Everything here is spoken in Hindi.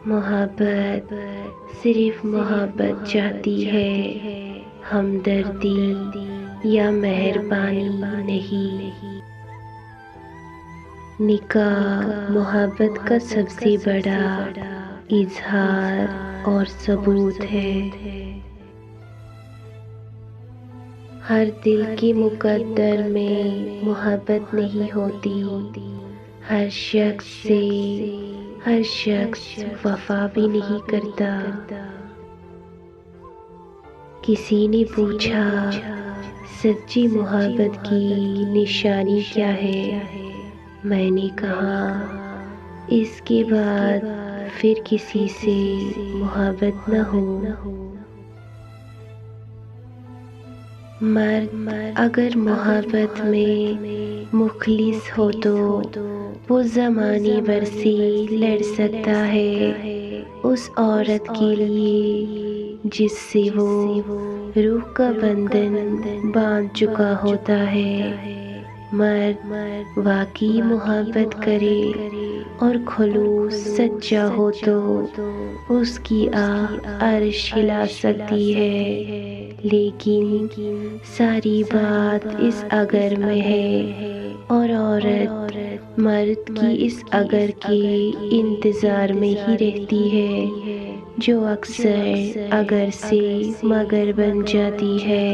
मोहब्बत सिर्फ मोहब्बत चाहती है, हमदर्दी या मेहरबानी नहीं। निकाह मोहब्बत का सबसे बड़ा इजहार और सबूत है। हर दिल के मुकद्दर में मोहब्बत नहीं होती। हर शख्स वफा भी नहीं करता। किसी ने पूछा, सच्ची मोहब्बत की निशानी क्या है? मैंने कहा, इसके बाद फिर किसी से मोहब्बत न हो। मर्द अगर मोहब्बत में मुखलिस हो तो वो ज़माने भर से लड़ सकता है उस औरत के लिए जिससे वो रूह का बंधन बांध चुका होता है। मर्द वाकई मोहब्बत करे और खुलूस सच्चा हो तो उसकी आह अर्श हिला सकती है। लेकिन सारी बात इस अगर में है और औरत मर्द की इस अगर के इंतज़ार में ही रहती है जो अक्सर अगर से मगर बन जाती है।